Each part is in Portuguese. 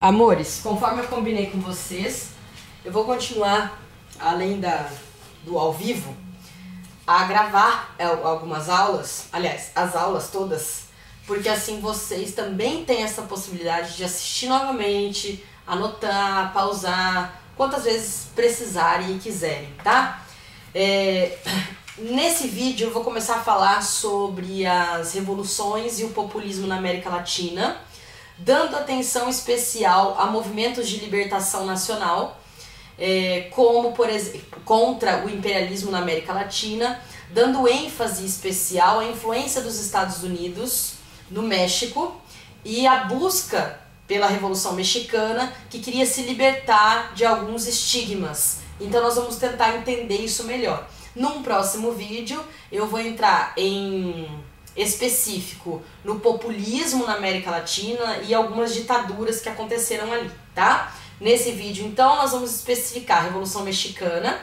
Amores, conforme eu combinei com vocês, eu vou continuar, além do ao vivo, a gravar algumas aulas, aliás, as aulas todas, porque assim vocês também têm essa possibilidade de assistir novamente, anotar, pausar, quantas vezes precisarem e quiserem, tá? Nesse vídeo eu vou começar a falar sobre as revoluções e o populismo na América Latina, dando atenção especial a movimentos de libertação nacional, como, por exemplo, contra o imperialismo na América Latina, dando ênfase especial à influência dos Estados Unidos no México e a busca pela Revolução Mexicana, que queria se libertar de alguns estigmas. Então nós vamos tentar entender isso melhor. Num próximo vídeo eu vou entrar em específico no populismo na América Latina e algumas ditaduras que aconteceram ali, tá? Nesse vídeo, então, nós vamos especificar a Revolução Mexicana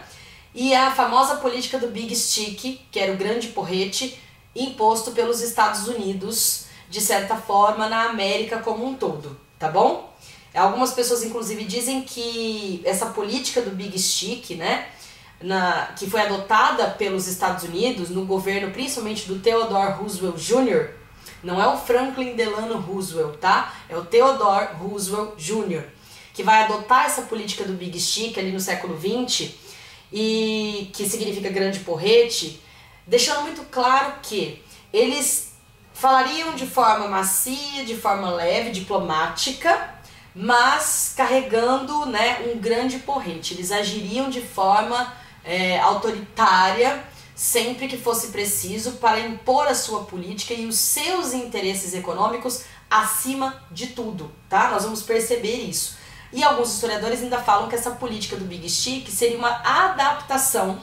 e a famosa política do Big Stick, que era o grande porrete imposto pelos Estados Unidos, de certa forma, na América como um todo, tá bom? Algumas pessoas, inclusive, dizem que essa política do Big Stick, né, que foi adotada pelos Estados Unidos no governo principalmente do Theodore Roosevelt Jr., não é o Franklin Delano Roosevelt, tá? É o Theodore Roosevelt Jr., que vai adotar essa política do Big Stick ali no século XX, e que significa grande porrete, deixando muito claro que eles falariam de forma macia, de forma leve, diplomática, mas carregando, né, um grande porrete. Eles agiriam de forma autoritária sempre que fosse preciso para impor a sua política e os seus interesses econômicos acima de tudo, tá? Nós vamos perceber isso. E alguns historiadores ainda falam que essa política do Big Stick seria uma adaptação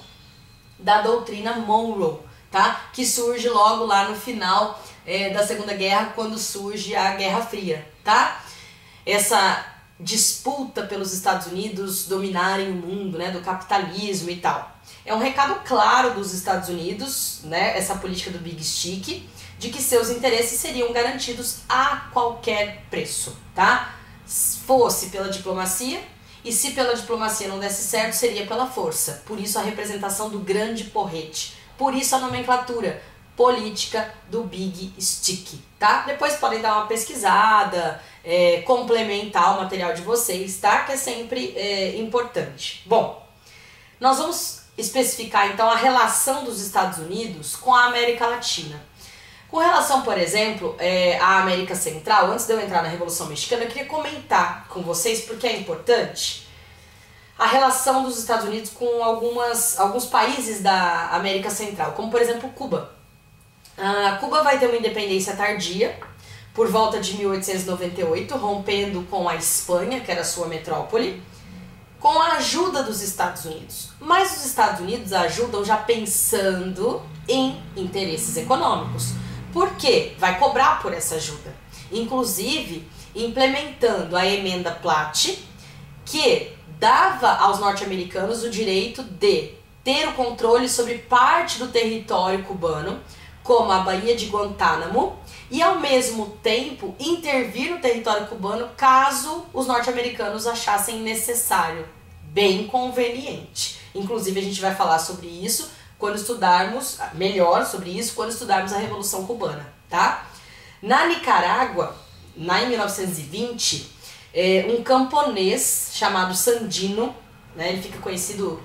da doutrina Monroe, tá? Que surge logo lá no final da Segunda Guerra, quando surge a Guerra Fria, tá? Essa disputa pelos Estados Unidos dominarem o mundo, né, do capitalismo e tal. É um recado claro dos Estados Unidos, né, essa política do Big Stick, de que seus interesses seriam garantidos a qualquer preço, tá? Fosse pela diplomacia, e se pela diplomacia não desse certo, seria pela força. Por isso a representação do grande porrete. Por isso a nomenclatura política do Big Stick, tá? Depois podem dar uma pesquisada, complementar o material de vocês, tá? Que é sempre importante. Bom, nós vamos especificar então a relação dos Estados Unidos com a América Latina. Com relação, por exemplo, à América Central, antes de eu entrar na Revolução Mexicana, eu queria comentar com vocês, porque é importante, a relação dos Estados Unidos com alguns países da América Central, como por exemplo Cuba. Cuba vai ter uma independência tardia, por volta de 1898, rompendo com a Espanha, que era a sua metrópole, com a ajuda dos Estados Unidos. Mas os Estados Unidos ajudam já pensando em interesses econômicos. Por quê? Vai cobrar por essa ajuda. Inclusive, implementando a Emenda Platt, que dava aos norte-americanos o direito de ter o controle sobre parte do território cubano, como a Baía de Guantánamo, e ao mesmo tempo intervir no território cubano caso os norte-americanos achassem necessário. Bem conveniente. Inclusive a gente vai falar sobre isso quando estudarmos, melhor sobre isso, quando estudarmos a Revolução Cubana, tá? Na Nicarágua, em 1920, um camponês chamado Sandino, né, ele fica conhecido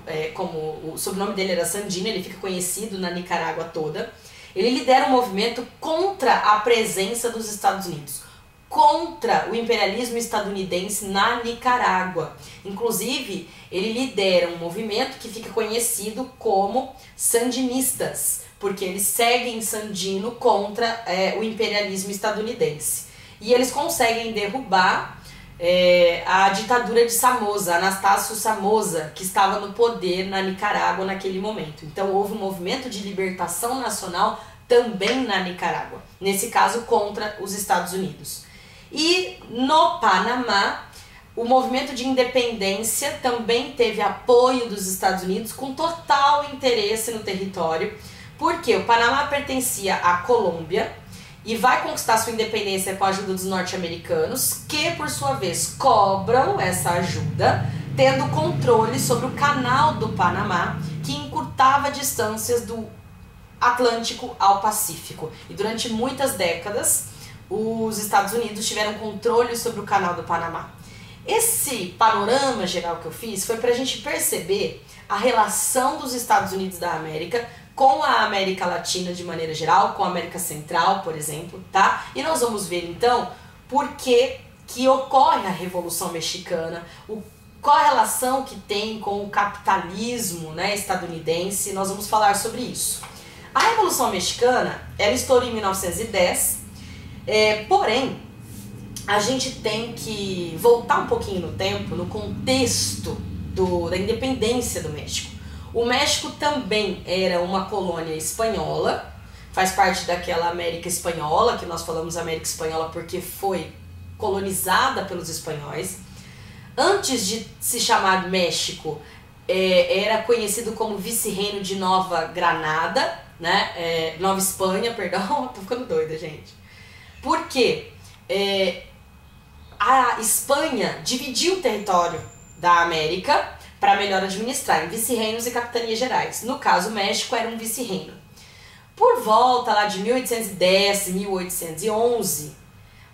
o sobrenome dele era Sandino, ele fica conhecido na Nicarágua toda. Ele lidera um movimento contra a presença dos Estados Unidos, contra o imperialismo estadunidense na Nicarágua. Inclusive, ele lidera um movimento que fica conhecido como sandinistas, porque eles seguem Sandino contra o imperialismo estadunidense. E eles conseguem derrubar a ditadura de Somoza, Anastácio Somoza, que estava no poder na Nicarágua naquele momento. Então houve um movimento de libertação nacional também na Nicarágua, nesse caso contra os Estados Unidos. E no Panamá, o movimento de independência também teve apoio dos Estados Unidos com total interesse no território, porque o Panamá pertencia à Colômbia e vai conquistar sua independência com a ajuda dos norte-americanos, que por sua vez cobram essa ajuda, tendo controle sobre o canal do Panamá, que encurtava distâncias do Atlântico ao Pacífico. E durante muitas décadas, os Estados Unidos tiveram controle sobre o canal do Panamá. Esse panorama geral que eu fiz foi para a gente perceber a relação dos Estados Unidos da América com a América Latina de maneira geral, com a América Central, por exemplo, tá? E nós vamos ver então por que ocorre a Revolução Mexicana, qual a relação que tem com o capitalismo, né, estadunidense. Nós vamos falar sobre isso. A Revolução Mexicana, ela estourou em 1910, porém, a gente tem que voltar um pouquinho no tempo, no contexto da independência do México. O México também era uma colônia espanhola, faz parte daquela América Espanhola, que nós falamos América Espanhola porque foi colonizada pelos espanhóis. Antes de se chamar México, era conhecido como vice-reino de Nova Granada, né? Nova Espanha, perdão, tô ficando doida, gente. Por quê? A Espanha dividiu o território da América para melhor administrar em vice-reinos e capitanias gerais. No caso, o México era um vice-reino. Por volta lá de 1810, 1811,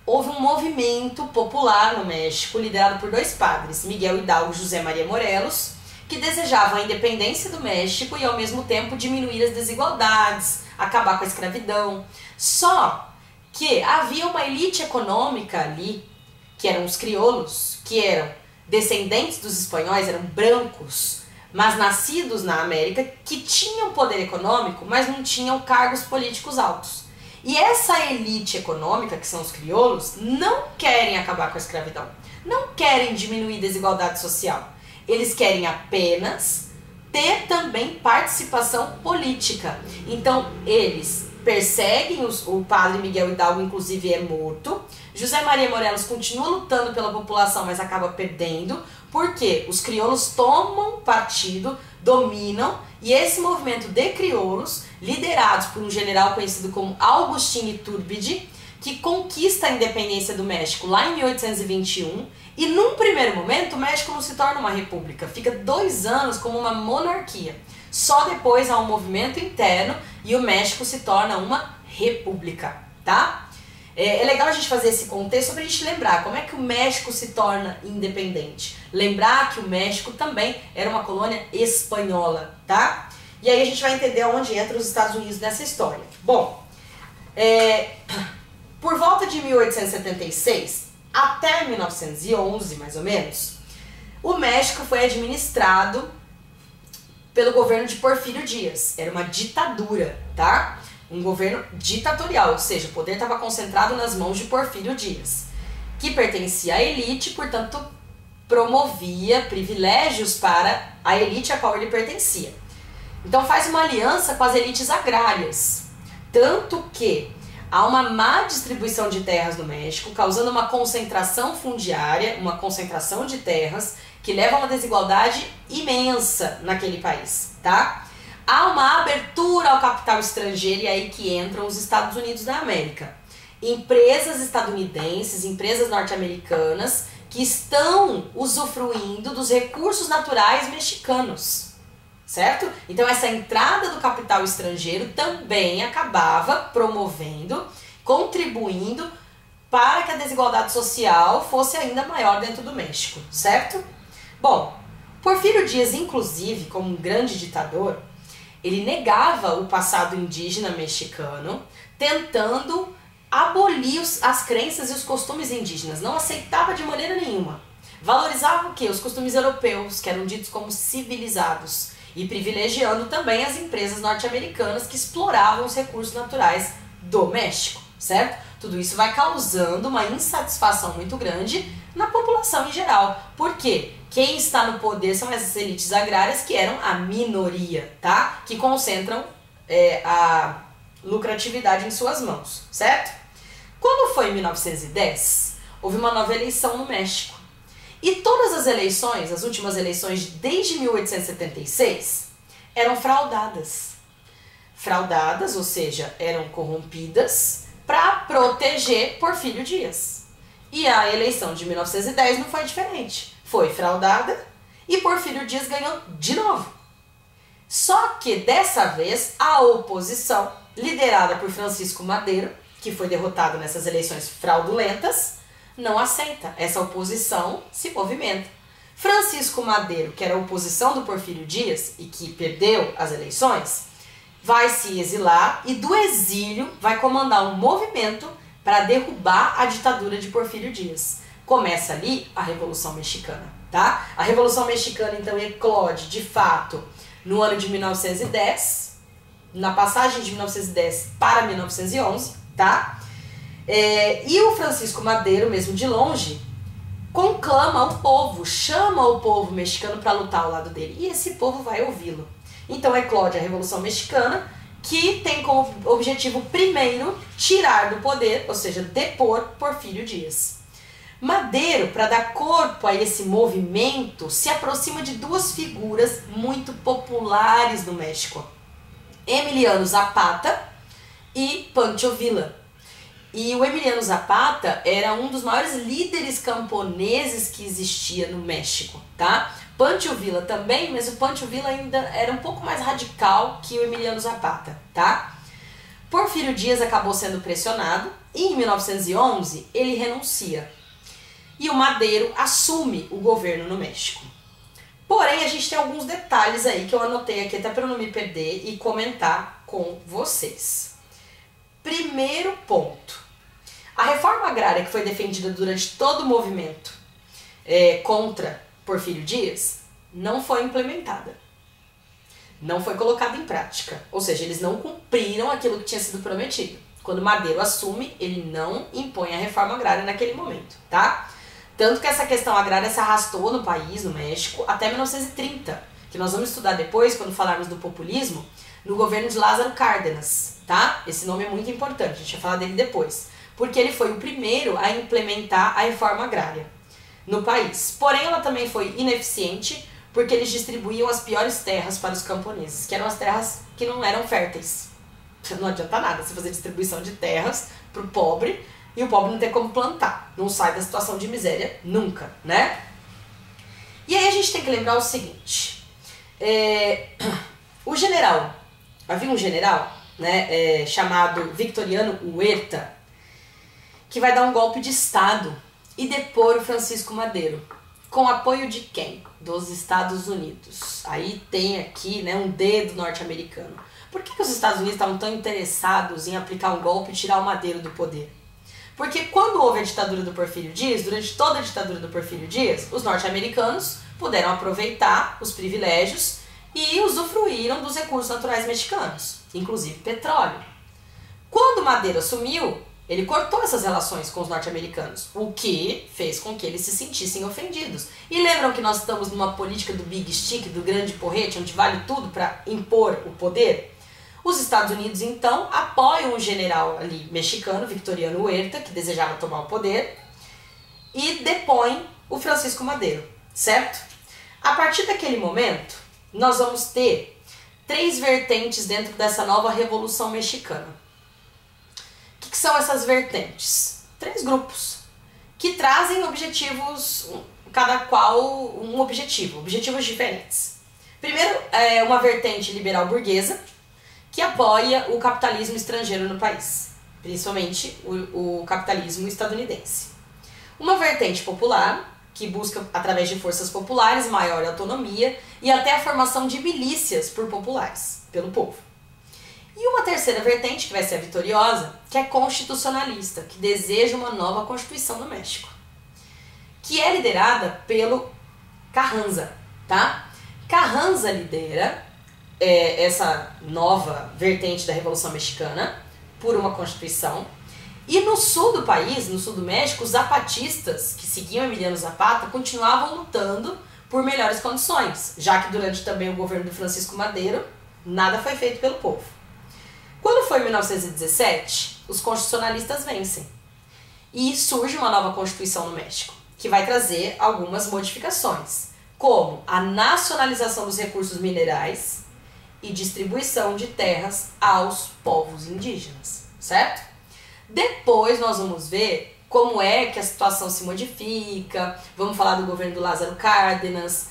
houve um movimento popular no México, liderado por dois padres, Miguel Hidalgo e José Maria Morelos, que desejavam a independência do México e ao mesmo tempo diminuir as desigualdades, acabar com a escravidão. Só que havia uma elite econômica ali, que eram os crioulos, que eram descendentes dos espanhóis, eram brancos, mas nascidos na América, que tinham poder econômico, mas não tinham cargos políticos altos. E essa elite econômica, que são os crioulos, não querem acabar com a escravidão, não querem diminuir a desigualdade social. Eles querem apenas ter também participação política. Então, eles perseguem o padre Miguel Hidalgo, inclusive é morto. José Maria Morelos continua lutando pela população, mas acaba perdendo, porque os crioulos tomam partido, dominam, e esse movimento de crioulos, liderados por um general conhecido como Agustín Iturbide, que conquista a independência do México lá em 1821, e num primeiro momento o México não se torna uma república, fica 2 anos como uma monarquia. Só depois há um movimento interno e o México se torna uma república, tá? É legal a gente fazer esse contexto para a gente lembrar como é que o México se torna independente. Lembrar que o México também era uma colônia espanhola, tá? E aí a gente vai entender onde entra os Estados Unidos nessa história. Bom, por volta de 1876 até 1911, mais ou menos, o México foi administrado pelo governo de Porfírio Díaz. Era uma ditadura, tá? Um governo ditatorial, ou seja, o poder estava concentrado nas mãos de Porfírio Díaz, que pertencia à elite, portanto, promovia privilégios para a elite a qual ele pertencia. Então faz uma aliança com as elites agrárias, tanto que há uma má distribuição de terras no México, causando uma concentração fundiária, uma concentração de terras, que leva a uma desigualdade imensa naquele país, tá? Há uma abertura ao capital estrangeiro e é aí que entram os Estados Unidos da América. Empresas estadunidenses, empresas norte-americanas que estão usufruindo dos recursos naturais mexicanos, certo? Então essa entrada do capital estrangeiro também acabava promovendo, contribuindo para que a desigualdade social fosse ainda maior dentro do México, certo? Bom, Porfírio Díaz, inclusive, como um grande ditador, ele negava o passado indígena mexicano, tentando abolir as crenças e os costumes indígenas. Não aceitava de maneira nenhuma. Valorizava o quê? Os costumes europeus, que eram ditos como civilizados, e privilegiando também as empresas norte-americanas que exploravam os recursos naturais do México, certo? Tudo isso vai causando uma insatisfação muito grande na população em geral. Por quê? Quem está no poder são essas elites agrárias que eram a minoria, tá? Que concentram a lucratividade em suas mãos, certo? Quando foi em 1910, houve uma nova eleição no México. E todas as eleições, as últimas eleições desde 1876, eram fraudadas. Fraudadas, ou seja, eram corrompidas para proteger Porfírio Dias. E a eleição de 1910 não foi diferente. Foi fraudada e Porfírio Dias ganhou de novo. Só que dessa vez a oposição, liderada por Francisco Madeiro, que foi derrotado nessas eleições fraudulentas, não aceita. Essa oposição se movimenta. Francisco Madeiro, que era a oposição do Porfírio Dias e que perdeu as eleições, vai se exilar e do exílio vai comandar um movimento para derrubar a ditadura de Porfírio Dias. Começa ali a Revolução Mexicana, tá? A Revolução Mexicana então eclode de fato no ano de 1910, na passagem de 1910 para 1911, tá? E o Francisco Madeiro, mesmo de longe, conclama o povo, chama o povo mexicano para lutar ao lado dele. E esse povo vai ouvi-lo. Então eclode a Revolução Mexicana, que tem como objetivo primeiro tirar do poder, ou seja, depor Porfírio Dias. Madeiro, para dar corpo a esse movimento, se aproxima de duas figuras muito populares no México: Emiliano Zapata e Pancho Villa. E o Emiliano Zapata era um dos maiores líderes camponeses que existia no México, tá? Pancho Villa também, mas o Pancho Villa ainda era um pouco mais radical que o Emiliano Zapata, tá? Porfírio Dias acabou sendo pressionado e em 1911 ele renuncia. E o Madeiro assume o governo no México. Porém, a gente tem alguns detalhes aí que eu anotei aqui até para não me perder e comentar com vocês. Primeiro ponto. A reforma agrária que foi defendida durante todo o movimento contra Porfírio Dias não foi implementada. Não foi colocada em prática. Ou seja, eles não cumpriram aquilo que tinha sido prometido. Quando Madeiro assume, ele não impõe a reforma agrária naquele momento, tá? Tanto que essa questão agrária se arrastou no país, no México, até 1930, que nós vamos estudar depois, quando falarmos do populismo, no governo de Lázaro Cárdenas, tá? Esse nome é muito importante, a gente vai falar dele depois, porque ele foi o primeiro a implementar a reforma agrária no país. Porém, ela também foi ineficiente, porque eles distribuíam as piores terras para os camponeses, que eram as terras que não eram férteis. Não adianta nada você fazer distribuição de terras para o pobre, e o pobre não tem como plantar, não sai da situação de miséria nunca, né? E aí a gente tem que lembrar o seguinte, o general, havia um general, né, chamado Victoriano Huerta, que vai dar um golpe de estado e depor o Francisco Madeiro, com apoio de quem? Dos Estados Unidos. Aí tem aqui, né, um dedo norte-americano. Por que os Estados Unidos estavam tão interessados em aplicar um golpe e tirar o Madeiro do poder? Porque quando houve a ditadura do Porfírio Dias, durante toda a ditadura do Porfírio Dias, os norte-americanos puderam aproveitar os privilégios e usufruíram dos recursos naturais mexicanos, inclusive petróleo. Quando Madeiro assumiu, ele cortou essas relações com os norte-americanos, o que fez com que eles se sentissem ofendidos. E lembram que nós estamos numa política do big stick, do grande porrete, onde vale tudo para impor o poder? Os Estados Unidos, então, apoiam o general ali mexicano, Victoriano Huerta, que desejava tomar o poder, e depõem o Francisco Madeiro, certo? A partir daquele momento, nós vamos ter 3 vertentes dentro dessa nova Revolução Mexicana. O que são essas vertentes? 3 grupos, que trazem objetivos, cada qual um objetivo, objetivos diferentes. Primeiro, é uma vertente liberal burguesa, que apoia o capitalismo estrangeiro no país, principalmente o capitalismo estadunidense. Uma vertente popular, que busca, através de forças populares, maior autonomia e até a formação de milícias por populares, pelo povo. E uma terceira vertente, que vai ser a vitoriosa, que é constitucionalista, que deseja uma nova Constituição no México, que é liderada pelo Carranza, tá? Carranza lidera essa nova vertente da Revolução Mexicana por uma Constituição. E no sul do país, no sul do México, os zapatistas, que seguiam Emiliano Zapata, continuavam lutando por melhores condições, já que durante também o governo do Francisco Madeiro, nada foi feito pelo povo. Quando foi em 1917, os constitucionalistas vencem. E surge uma nova Constituição no México, que vai trazer algumas modificações, como a nacionalização dos recursos minerais e distribuição de terras aos povos indígenas, certo? Depois nós vamos ver como é que a situação se modifica, vamos falar do governo do Lázaro Cárdenas,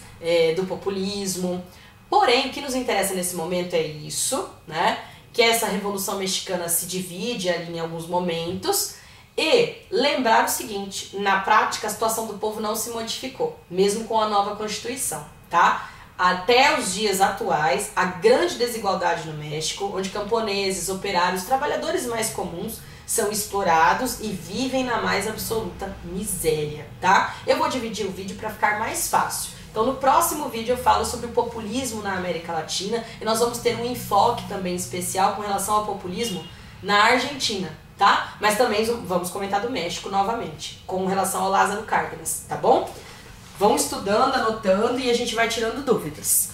do populismo. Porém, o que nos interessa nesse momento é isso, né? Que essa Revolução Mexicana se divide ali em alguns momentos. E lembrar o seguinte, na prática a situação do povo não se modificou, mesmo com a nova Constituição, tá? Até os dias atuais, a grande desigualdade no México, onde camponeses, operários, trabalhadores mais comuns são explorados e vivem na mais absoluta miséria, tá? Eu vou dividir o vídeo para ficar mais fácil. Então no próximo vídeo eu falo sobre o populismo na América Latina e nós vamos ter um enfoque também especial com relação ao populismo na Argentina, tá? Mas também vamos comentar do México novamente, com relação ao Lázaro Cárdenas, tá bom? Vão estudando, anotando e a gente vai tirando dúvidas.